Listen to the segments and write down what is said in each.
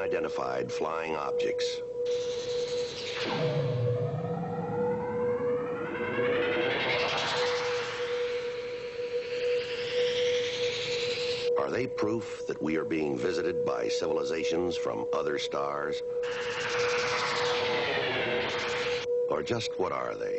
unidentified flying objects. Are they proof that we are being visited by civilizations from other stars? Or just what are they?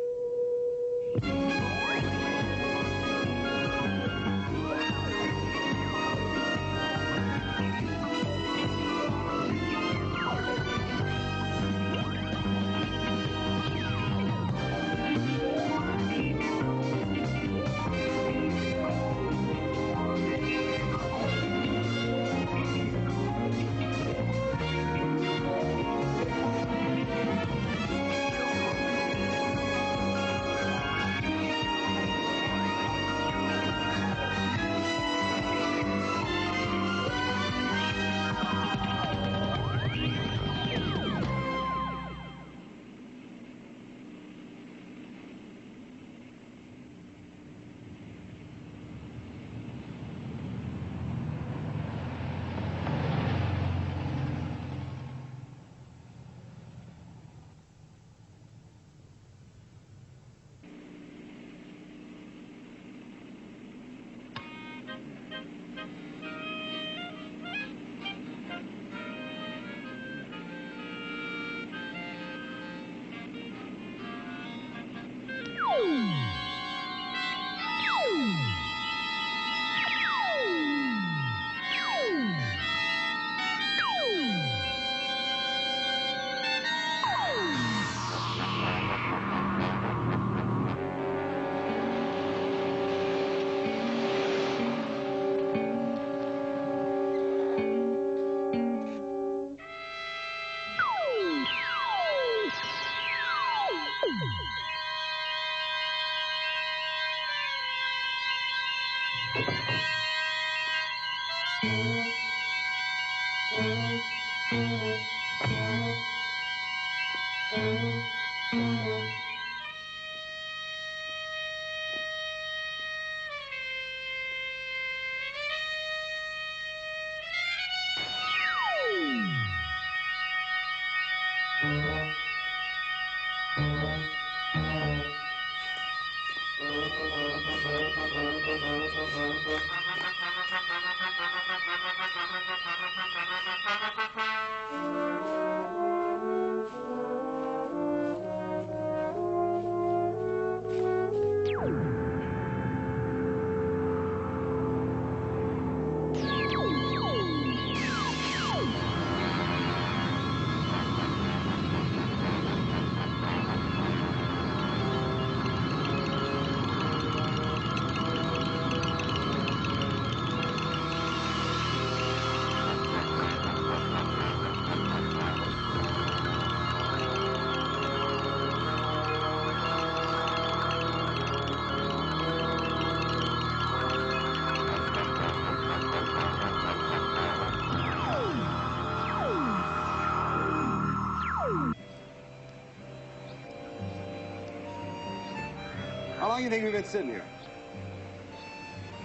How long do you think we've been sitting here?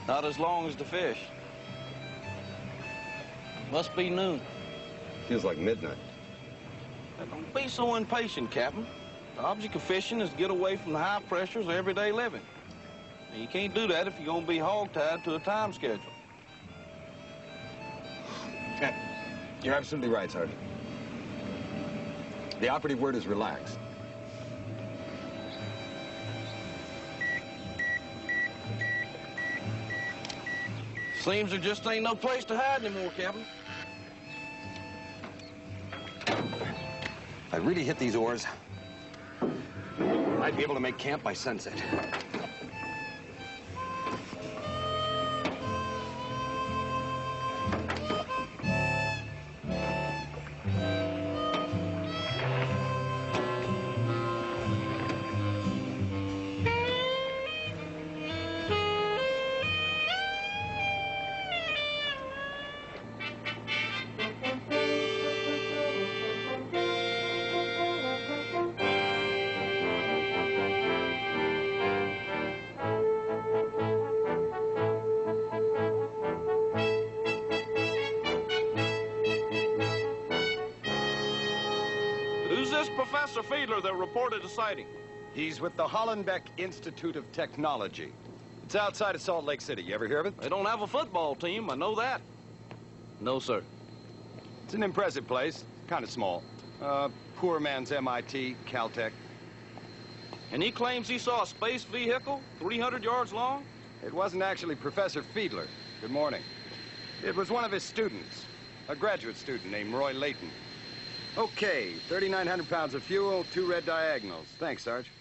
Not as long as the fish. Must be noon. Feels like midnight. Now, don't be so impatient, Captain. The object of fishing is to get away from the high pressures of everyday living. And you can't do that if you're going to be hog-tied to a time schedule. Yeah, you're absolutely right, Sergeant. The operative word is relax. Seems there just ain't no place to hide anymore, Captain. If I really hit these oars, I might be able to make camp by sunset. Professor Fiedler that reported a sighting? He's with the Hollenbeck Institute of Technology. It's outside of Salt Lake City. You ever hear of it? They don't have a football team, I know that. No, sir. It's an impressive place. Kind of small. Poor man's MIT, Caltech. And he claims he saw a space vehicle 300 yards long? It wasn't actually Professor Fiedler. Good morning. It was one of his students, a graduate student named Roy Layton. Okay, 3,900 pounds of fuel, 2 red diagonals. Thanks, Sarge.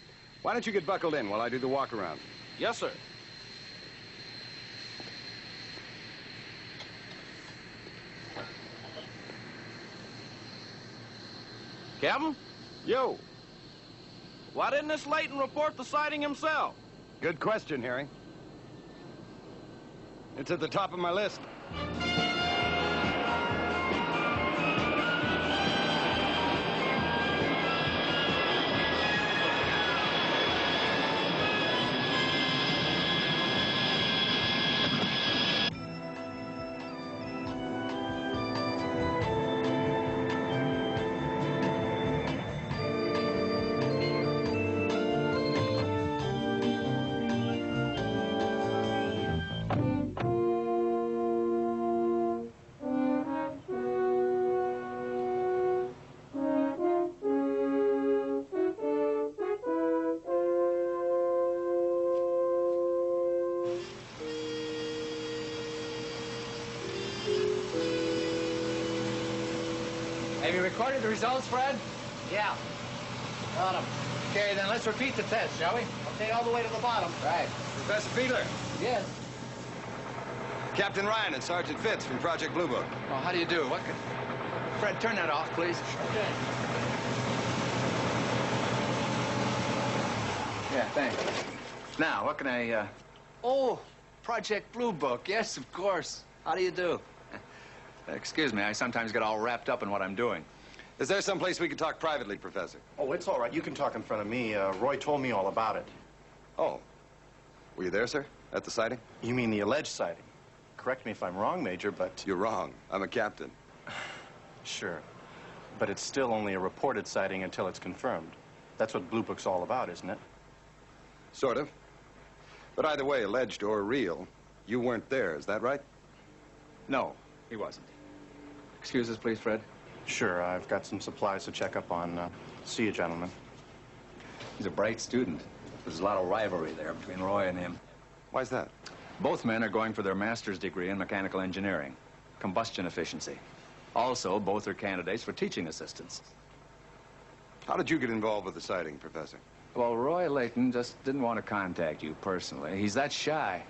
Why don't you get buckled in while I do the walk around? Yes, sir. Captain? Yo. Why didn't this Layton report the sighting himself? Good question, Harry. It's at the top of my list. Have you recorded the results, Fred? Yeah. Got them. Okay, then let's repeat the test, shall we? Okay, all the way to the bottom. Right. Professor Fiedler. Yes. Captain Ryan and Sergeant Fitz from Project Bluebook. Oh, how do you do? What could... Fred, turn that off, please. Okay. Yeah, thanks. Now, what can I, Oh, Project Bluebook. Yes, of course. How do you do? Excuse me, I sometimes get all wrapped up in what I'm doing. Is there some place we can talk privately, Professor? Oh, it's all right. You can talk in front of me. Roy told me all about it. Oh. Were you there, sir? At the sighting? You mean the alleged sighting? Correct me if I'm wrong, Major, but... You're wrong. I'm a captain. Sure. But it's still only a reported sighting until it's confirmed. That's what Bluebook's all about, isn't it? Sort of. But either way, alleged or real, you weren't there. Is that right? No, he wasn't. Excuse us, please, Fred. Sure, I've got some supplies to check up on. See you, gentlemen. He's a bright student. There's a lot of rivalry there between Roy and him. Why's that? Both men are going for their master's degree in mechanical engineering, combustion efficiency. Also, both are candidates for teaching assistants. How did you get involved with the sighting, Professor? Well, Roy Layton just didn't want to contact you personally. He's that shy.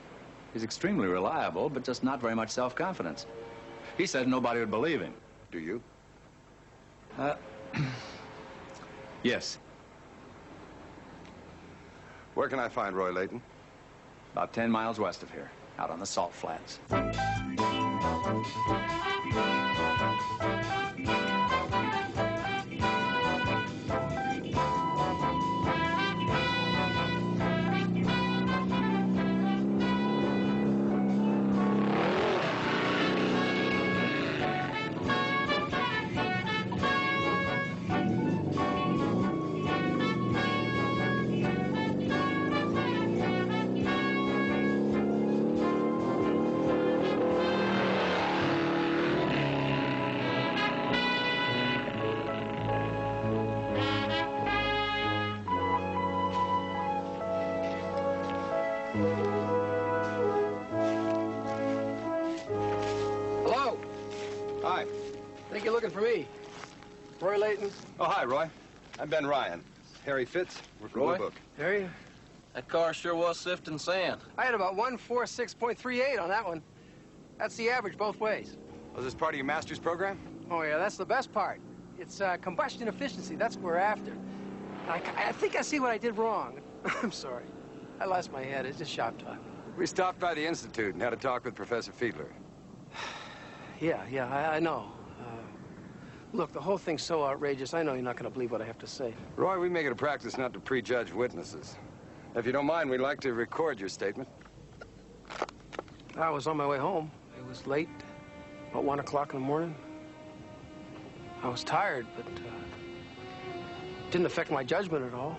He's extremely reliable, but just not very much self-confidence. He said nobody would believe him. Do you? Yes. Where can I find Roy Layton? About 10 miles west of here, out on the salt flats. Hello. Hi. I think you're looking for me. Roy Layton. Oh, hi, Roy. I'm Ben Ryan. Harry Fitz. We're from Roy? Bluebook. Harry? That car sure was sifting sand. I had about 146.38 on that one. That's the average both ways. Was this part of your master's program? Oh, yeah, that's the best part. It's combustion efficiency. That's what we're after. I think I see what I did wrong. I'm sorry. I lost my head. It's just shop talk. We stopped by the Institute and had a talk with Professor Fiedler. Yeah, I know. Look, the whole thing's so outrageous, I know you're not going to believe what I have to say. Roy, we make it a practice not to prejudge witnesses. If you don't mind, we'd like to record your statement. I was on my way home. It was late, about 1 o'clock in the morning. I was tired, but didn't affect my judgment at all.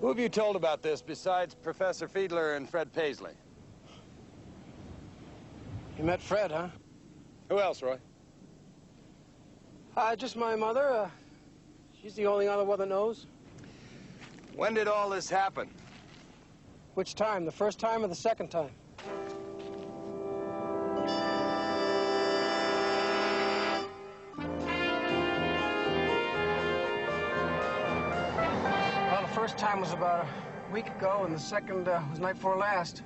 Who have you told about this besides Professor Fiedler and Fred Paisley? You met Fred, huh? Who else, Roy? Just my mother. She's the only other one that knows. When did all this happen? Which time? The first time or the second time? Well, the first time was about a week ago, and the second was night before last.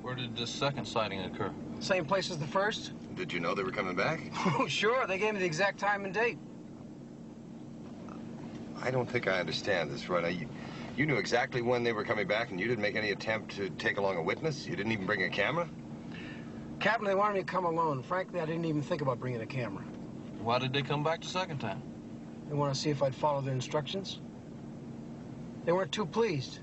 Where did this second sighting occur? Same place as the first. Did you know they were coming back? Oh, sure. They gave me the exact time and date. I don't think I understand this, Roy. Now, you knew exactly when they were coming back, and you didn't make any attempt to take along a witness? You didn't even bring a camera? Captain, they wanted me to come alone. Frankly, I didn't even think about bringing a camera. Why did they come back the second time? They want to see if I'd follow their instructions. They weren't too pleased.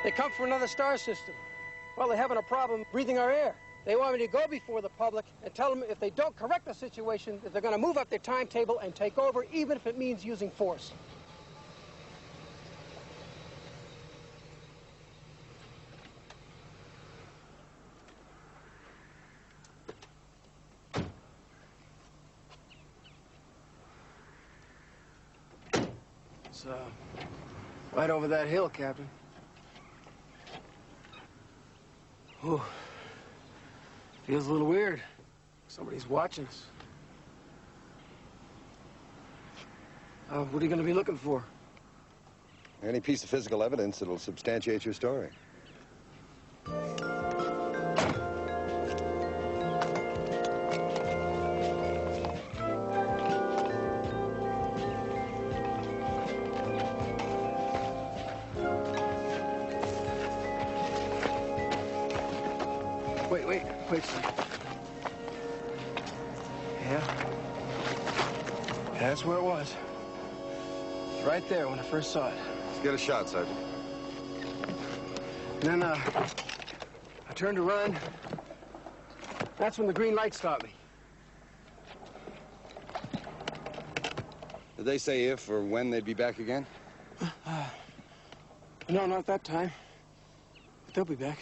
They come from another star system. Well, they're having a problem breathing our air. They want me to go before the public and tell them if they don't correct the situation, that they're going to move up their timetable and take over, even if it means using force. It's right over that hill, Captain. Ooh. Feels a little weird. Somebody's watching us. What are you going to be looking for? Any piece of physical evidence that'll substantiate your story. Wait, son. that's where it was. Right there when I first saw it. Let's get a shot, Sergeant. And then, I turned to run. That's when the green light stopped me. Did they say if or when they'd be back again? No, not that time. But they'll be back.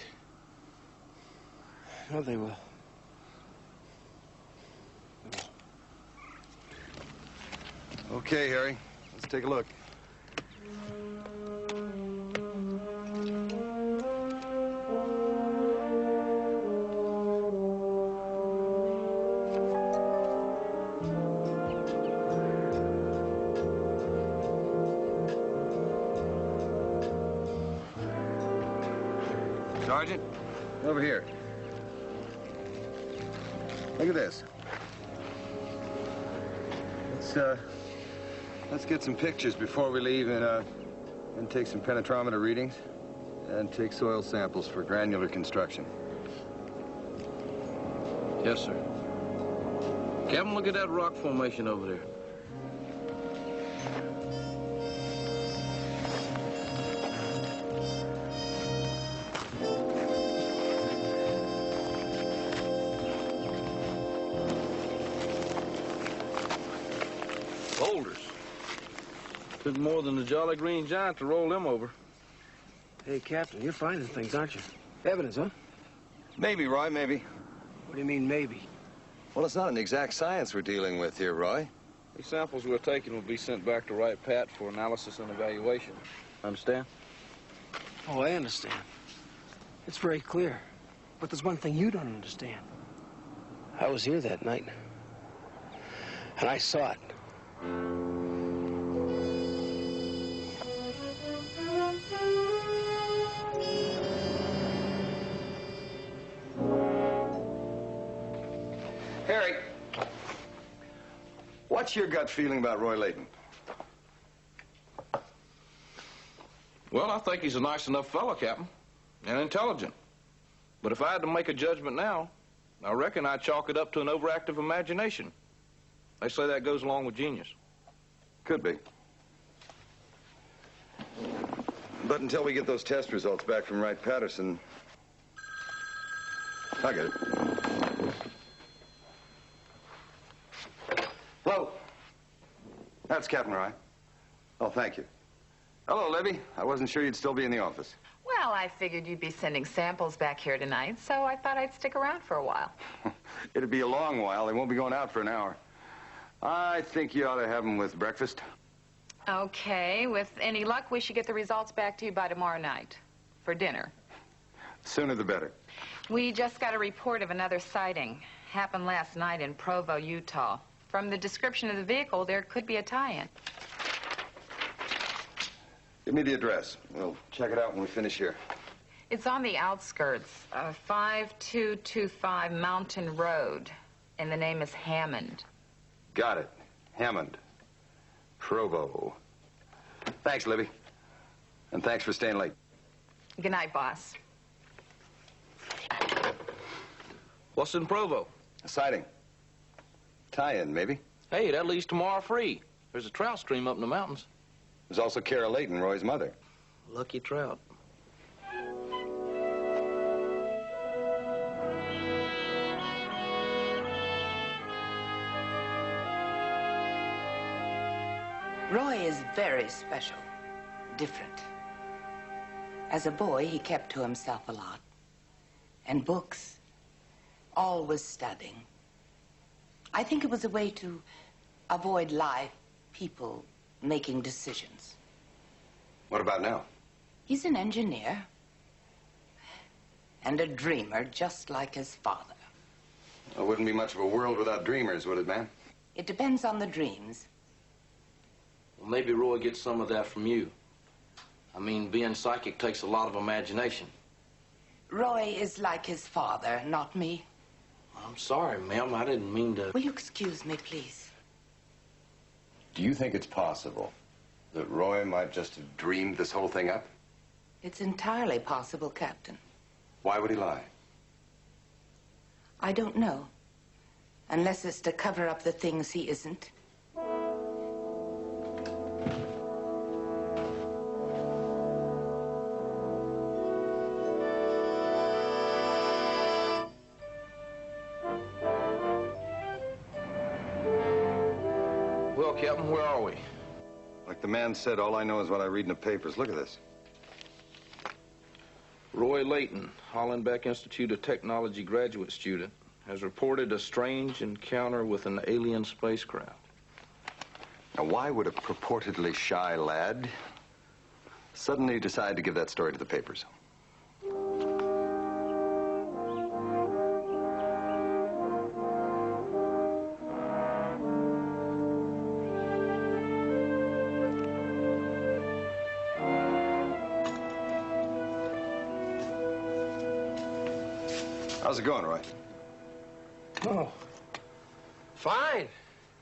No, they will. Okay, Harry. Let's take a look. Sergeant, over here. Look at this. Let's get some pictures before we leave and take some penetrometer readings and take soil samples for granular construction. Yes, sir. Captain, look at that rock formation over there. Boulders. Took more than the Jolly Green Giant to roll them over. Hey, Captain, you're finding things, aren't you? Evidence, huh? Maybe, Roy, maybe. What do you mean, maybe? Well, it's not an exact science we're dealing with here, Roy. These samples we're taking will be sent back to Wright Pat for analysis and evaluation. Understand? Oh, I understand. It's very clear. But there's one thing you don't understand. I was here that night. And I saw it. Harry, what's your gut feeling about Roy Layton? Well, I think he's a nice enough fellow, Captain, and intelligent. But if I had to make a judgment now, I reckon I'd chalk it up to an overactive imagination. They say that goes along with genius. Could be. But until we get those test results back from Wright Patterson, I get it. Hello. That's Captain Rye. Oh, thank you. Hello, Libby. I wasn't sure you'd still be in the office. Well, I figured you'd be sending samples back here tonight, so I thought I'd stick around for a while. It'd be a long while. They won't be going out for an hour. I think you ought to have them with breakfast. Okay, with any luck, we should get the results back to you by tomorrow night for dinner. Sooner the better. We just got a report of another sighting. Happened last night in Provo, Utah. From the description of the vehicle, there could be a tie-in. Give me the address. We'll check it out when we finish here. It's on the outskirts, 5225 Mountain Road, and the name is Hammond. Got it. Hammond. Provo. Thanks, Libby. And thanks for staying late. Good night, boss. What's in Provo? A sighting. Tie-in, maybe. Hey, that leaves tomorrow free. There's a trout stream up in the mountains. There's also Kara Layton, Roy's mother. Lucky trout. Roy is very special, different. As a boy, he kept to himself a lot. And books, always studying. I think it was a way to avoid life, people, making decisions. What about now? He's an engineer and a dreamer, just like his father. Well, wouldn't be much of a world without dreamers, would it, ma'am? It depends on the dreams. Well, maybe Roy gets some of that from you. I mean, being psychic takes a lot of imagination. Roy is like his father, not me. I'm sorry, ma'am. I didn't mean to... Will you excuse me, please? Do you think it's possible that Roy might just have dreamed this whole thing up? It's entirely possible, Captain. Why would he lie? I don't know. Unless it's to cover up the things he isn't. well, Captain. Where are we? Like the man said, all I know is what I read in the papers. Look at this. Roy Layton, Hollenbeck Institute of Technology graduate student, has reported a strange encounter with an alien spacecraft. Now, why would a purportedly shy lad suddenly decide to give that story to the papers? How's it going, Roy? Oh, fine.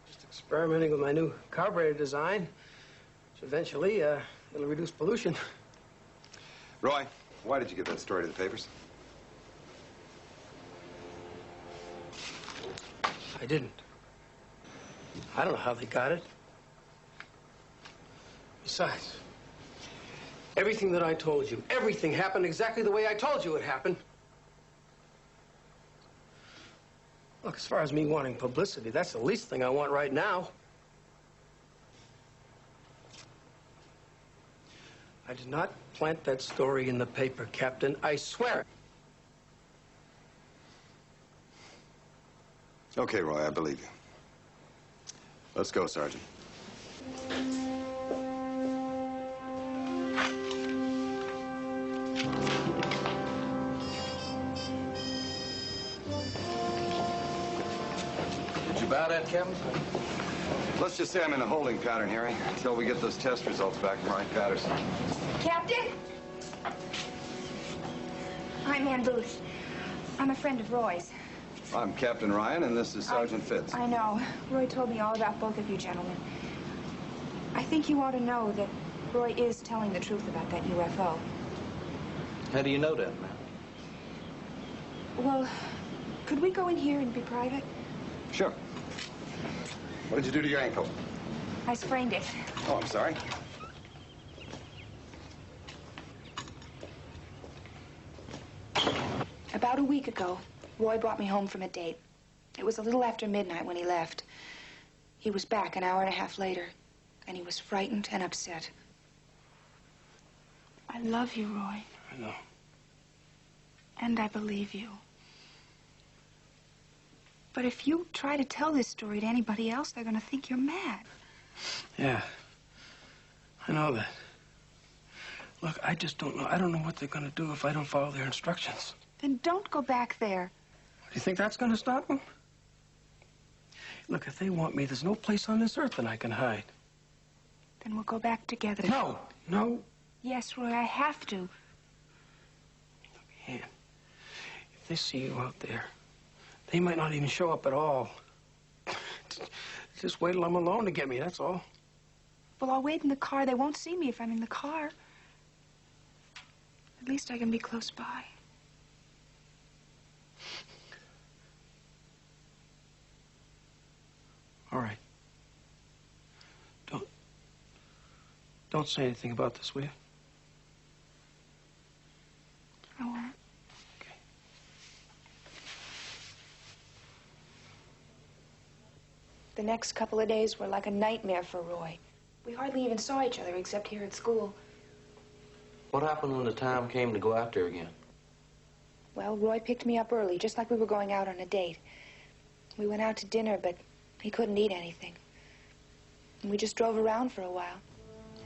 Just experimenting with my new carburetor design, which eventually it'll reduce pollution. Roy, why did you give that story to the papers? I didn't. I don't know how they got it. Besides, everything that I told you, everything happened exactly the way I told you it happened. Look, as far as me wanting publicity, that's the least thing I want right now. I did not plant that story in the paper, Captain. I swear it. Okay, Roy, I believe you. Let's go, Sergeant. About that, Captain? Let's just say I'm in a holding pattern, Harry, until we get those test results back from Ryan Patterson. Captain? I'm Ann Booth. I'm a friend of Roy's. I'm Captain Ryan, and this is Sergeant Fitz. I know. Roy told me all about both of you gentlemen. I think you ought to know that Roy is telling the truth about that UFO. How do you know that, ma'am? Well, could we go in here and be private? Sure. What did you do to your ankle? I sprained it. Oh, I'm sorry. About a week ago, Roy brought me home from a date. It was a little after midnight when he left. He was back an hour and a half later, and he was frightened and upset. I love you, Roy. I know. And I believe you. But if you try to tell this story to anybody else, they're going to think you're mad. Yeah, I know that. Look, I just don't know. I don't know what they're going to do if I don't follow their instructions. Then don't go back there. Do you think that's going to stop them? Look, if they want me, there's no place on this earth that I can hide. Then we'll go back together. No, no. Yes, Roy, I have to. Look, Ann, if they see you out there, they might not even show up at all. Just wait till I'm alone to get me, that's all. Well, I'll wait in the car. They won't see me if I'm in the car. At least I can be close by. All right. Don't say anything about this, will you? I won't. Okay. The next couple of days were like a nightmare for Roy. We hardly even saw each other except here at school. What happened when the time came to go out there again? Well, Roy picked me up early, just like we were going out on a date. We went out to dinner, but he couldn't eat anything. And we just drove around for a while.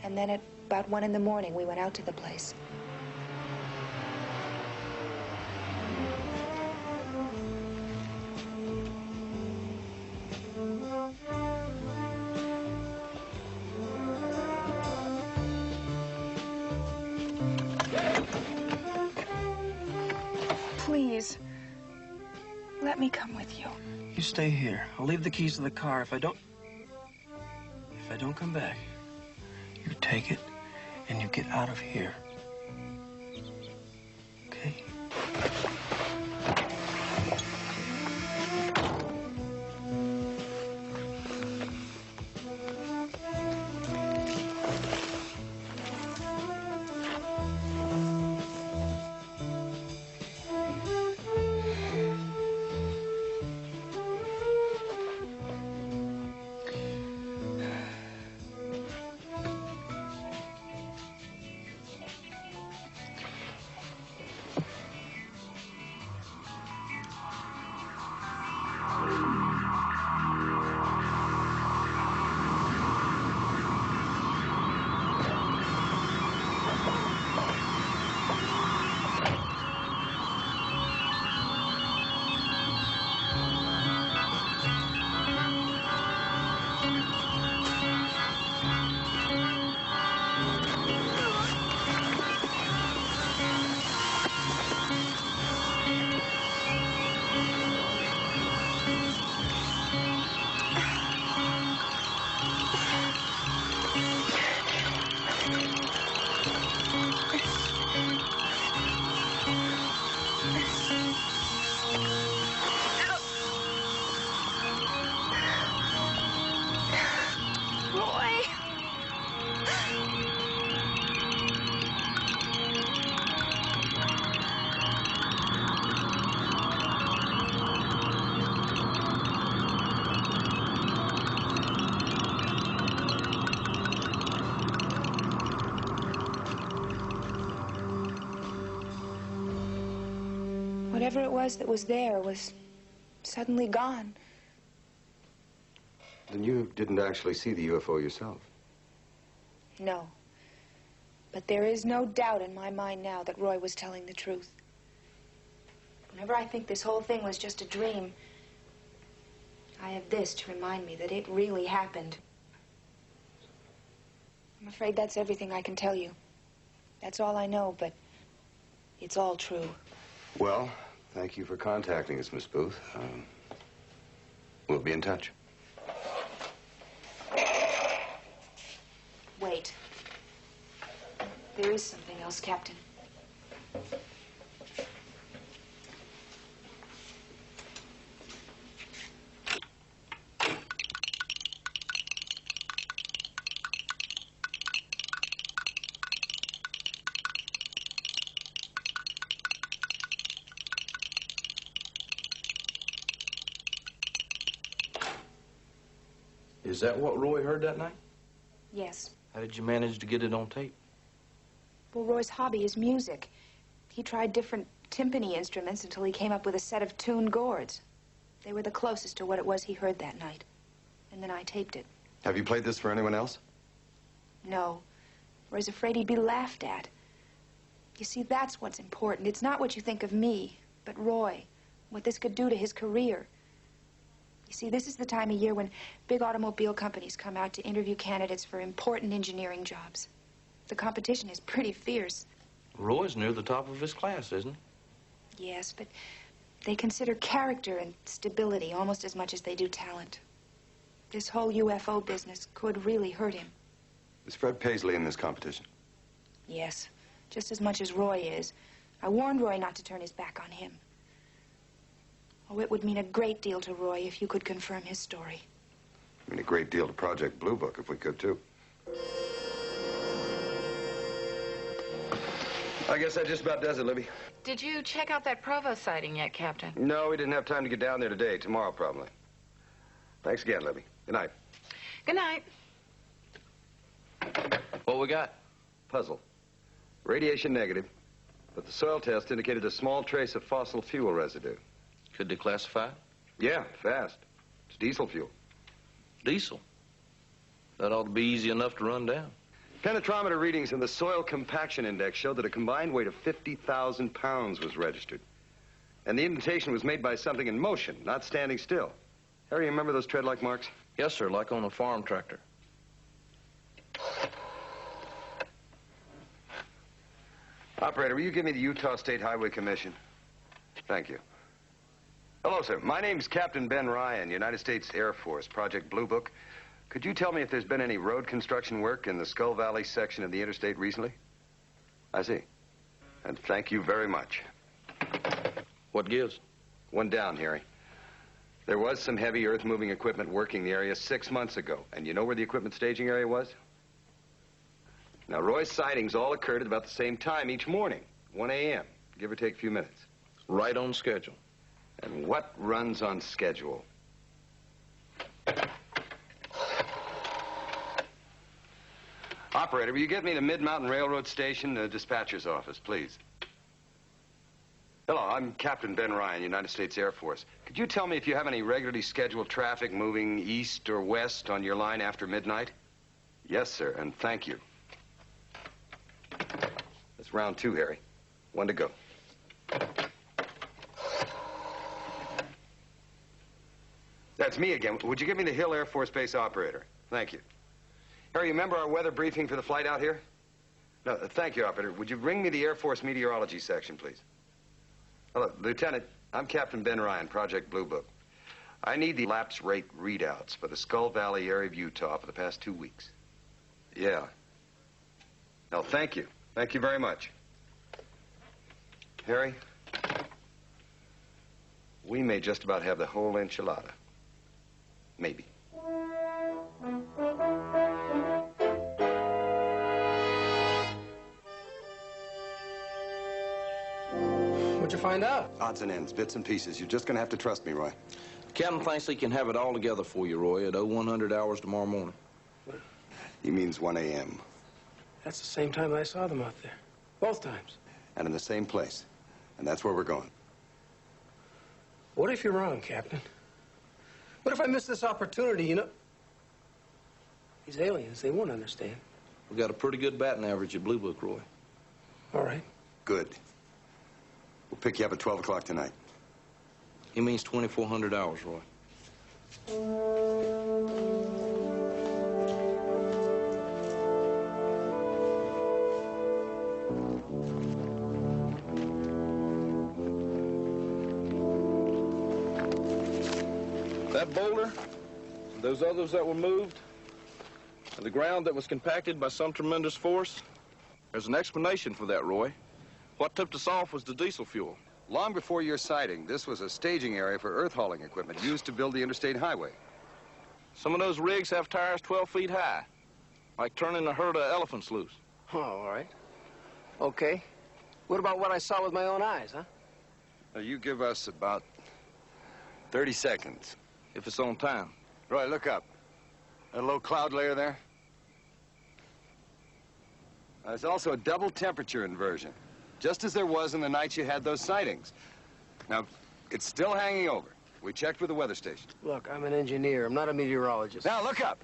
And then at about 1 in the morning, we went out to the place. Please, let me come with you. You stay here. I'll leave the keys to the car. If I don't come back, you take it and you get out of here. Okay? Whatever it was that was there was suddenly gone. Then you didn't actually see the UFO yourself? No. But there is no doubt in my mind now that Roy was telling the truth. Whenever I think this whole thing was just a dream, I have this to remind me that it really happened. I'm afraid that's everything I can tell you. That's all I know, but it's all true. Well, thank you for contacting us, Miss Booth. We'll be in touch. Wait. There is something else, Captain. Is that what Roy heard that night? Yes. How did you manage to get it on tape? Well, Roy's hobby is music. He tried different timpani instruments until he came up with a set of tuned gourds. They were the closest to what it was he heard that night. And then I taped it. Have you played this for anyone else? No. Roy's afraid he'd be laughed at. You see, that's what's important. It's not what you think of me, but Roy. What this could do to his career. You see, this is the time of year when big automobile companies come out to interview candidates for important engineering jobs. The competition is pretty fierce. Roy's near the top of his class, isn't he? Yes, but they consider character and stability almost as much as they do talent. This whole UFO business could really hurt him. Is Fred Paisley in this competition? Yes, just as much as Roy is. I warned Roy not to turn his back on him. Oh, it would mean a great deal to Roy if you could confirm his story. I mean, a great deal to Project Bluebook if we could, too. I guess that just about does it, Libby. Did you check out that Provo sighting yet, Captain? No, we didn't have time to get down there today. Tomorrow, probably. Thanks again, Libby. Good night. Good night. What we got? Puzzle. Radiation negative, but the soil test indicated a small trace of fossil fuel residue. Could they classify it? Yeah, fast. It's diesel fuel. Diesel? That ought to be easy enough to run down. Penetrometer readings in the soil compaction index showed that a combined weight of 50,000 pounds was registered. And the indentation was made by something in motion, not standing still. Harry, you remember those tread-like marks? Yes, sir, like on a farm tractor. Operator, will you give me the Utah State Highway Commission? Thank you. Hello, sir. My name's Captain Ben Ryan, United States Air Force, Project Bluebook. Could you tell me if there's been any road construction work in the Skull Valley section of the interstate recently? I see. And thank you very much. What gives? One down, Harry. There was some heavy earth-moving equipment working the area 6 months ago. And you know where the equipment staging area was? Now, Roy's sightings all occurred at about the same time each morning, 1 a.m., give or take a few minutes. Right on schedule. And what runs on schedule? Operator, will you get me to Mid-Mountain Railroad Station, the dispatcher's office, please? Hello, I'm Captain Ben Ryan, United States Air Force. Could you tell me if you have any regularly scheduled traffic moving east or west on your line after midnight? Yes, sir, and thank you. That's round 2, Harry. 1 to go. That's me again. Would you give me the Hill Air Force Base operator? Thank you. Harry, you remember our weather briefing for the flight out here? No, thank you, operator. Would you bring me the Air Force meteorology section, please? Hello, Lieutenant. I'm Captain Ben Ryan, Project Bluebook. I need the lapse rate readouts for the Skull Valley area of Utah for the past 2 weeks. Yeah. No, thank you. Thank you very much. Harry, we may just about have the whole enchilada. Maybe. What'd you find out? Odds and ends, bits and pieces. You're just going to have to trust me, Roy. Captain thinks he can have it all together for you, Roy, at 0100 hours tomorrow morning. He means 1 a.m. That's the same time I saw them out there. Both times. And in the same place. And that's where we're going. What if you're wrong, Captain? What if I miss this opportunity, you know? These aliens, they won't understand. We got a pretty good batting average at Bluebook, Roy. All right. Good. We'll pick you up at 12 o'clock tonight. He means 2,400 hours, Roy. That boulder, and those others that were moved, and the ground that was compacted by some tremendous force, there's an explanation for that, Roy. What tipped us off was the diesel fuel. Long before your sighting, this was a staging area for earth hauling equipment used to build the interstate highway. Some of those rigs have tires 12 feet high, like turning a herd of elephants loose. Oh, all right. Okay. What about what I saw with my own eyes, huh? Now, you give us about 30 seconds. If it's on time. Roy, look up. That low cloud layer there? There's also a double temperature inversion, just as there was in the night you had those sightings. Now, it's still hanging over. We checked with the weather station. Look, I'm an engineer. I'm not a meteorologist. Now, look up.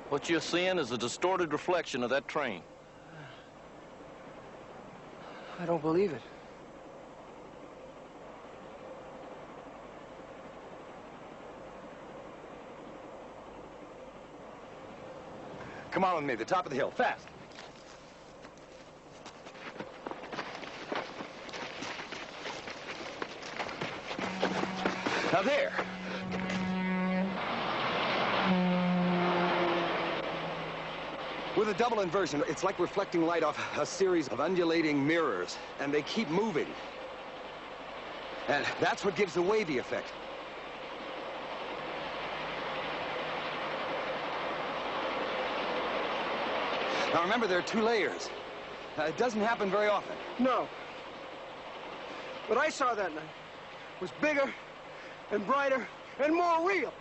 What you're seeing is a distorted reflection of that train. I don't believe it. Come on with me, the top of the hill, fast. Now there. With a double inversion, it's like reflecting light off a series of undulating mirrors, and they keep moving. And that's what gives the wavy effect. Now remember, there are two layers. It doesn't happen very often. No. What I saw that night was bigger and brighter and more real.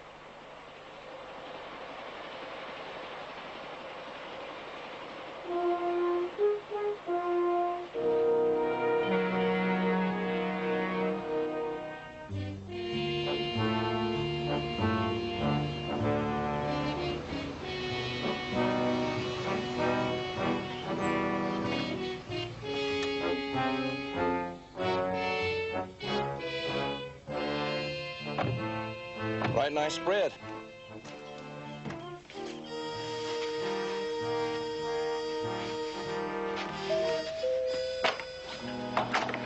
Right, nice spread.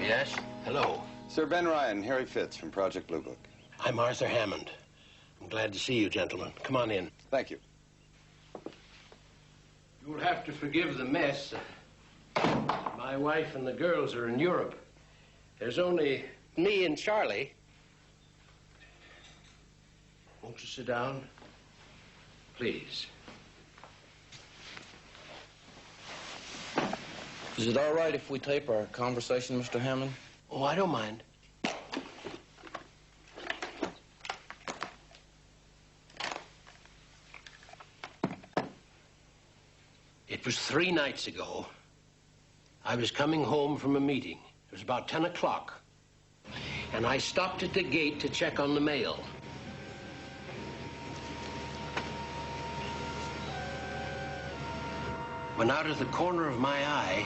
Yes? Hello. Sir Ben Ryan, Harry Fitz from Project Bluebook. I'm Arthur Hammond. I'm glad to see you, gentlemen. Come on in. Thank you. You'll have to forgive the mess. My wife and the girls are in Europe. There's only me and Charlie. Won't you sit down? Please. Is it all right if we tape our conversation, Mr. Hammond? Oh, I don't mind. It was 3 nights ago. I was coming home from a meeting. It was about 10 o'clock. And I stopped at the gate to check on the mail. When out of the corner of my eye,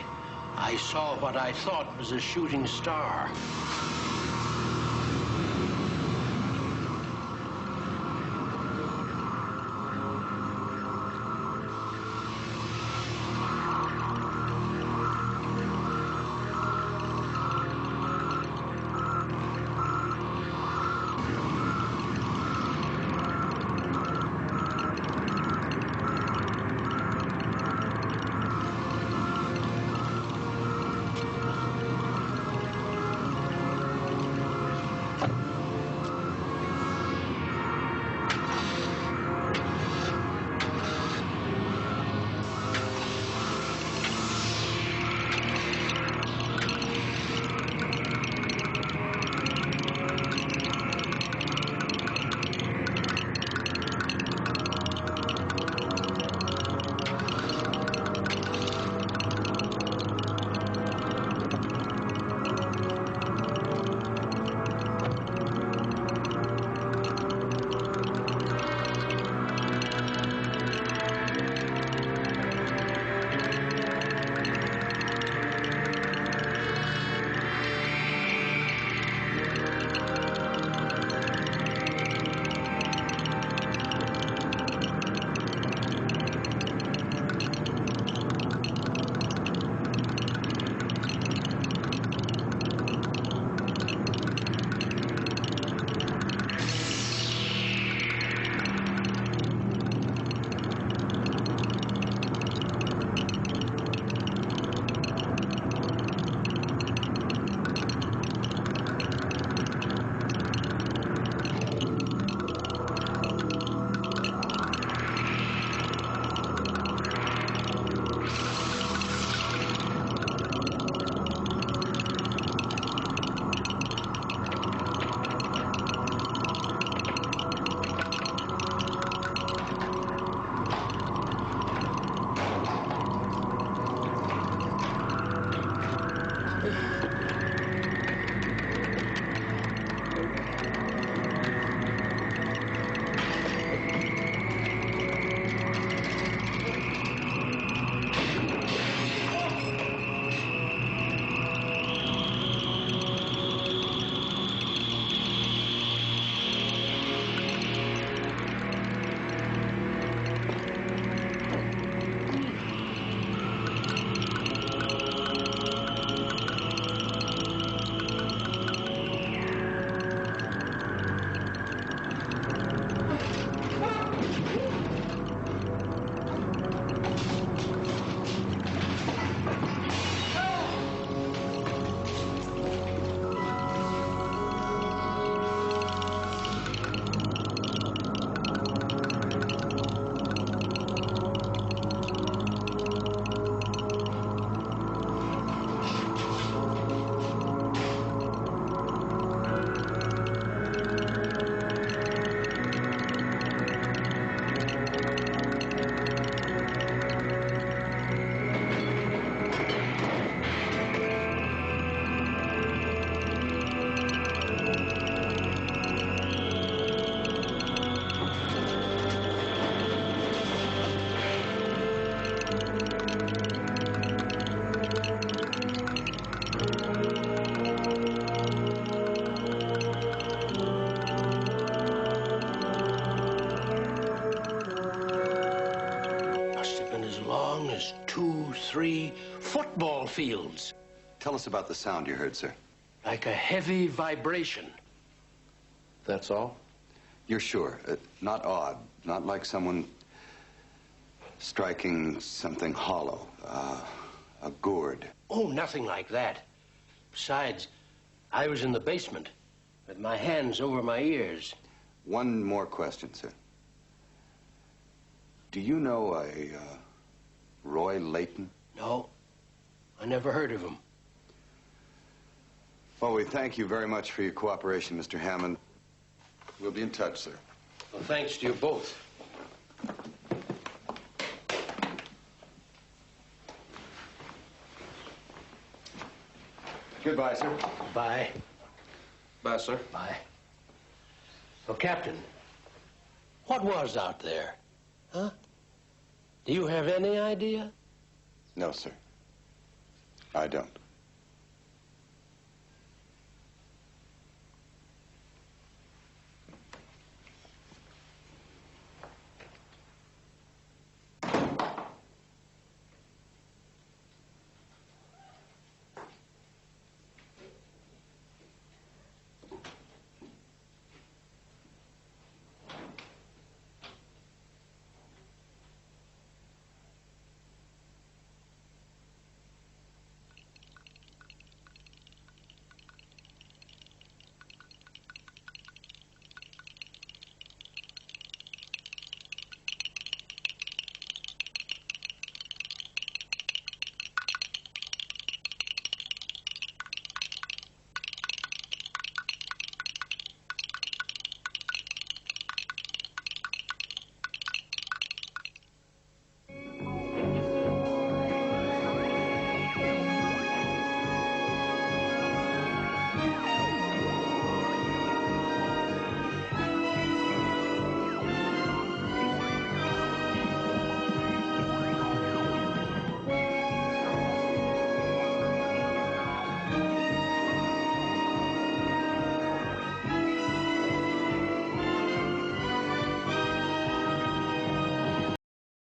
I saw what I thought was a shooting star. 3 football fields. Tell us about the sound you heard, sir. Like a heavy vibration. That's all? You're sure? Not odd. Not like someone striking something hollow. A gourd. Oh, nothing like that. Besides, I was in the basement with my hands over my ears. One more question, sir. Do you know a Roy Layton? No, I never heard of him. Well, we thank you very much for your cooperation, Mr. Hammond. We'll be in touch, sir. Well, thanks to you both. Goodbye, sir. Bye. Bye, sir. Bye. Well, Captain, what was out there? Huh? Do you have any idea? No, sir. I don't.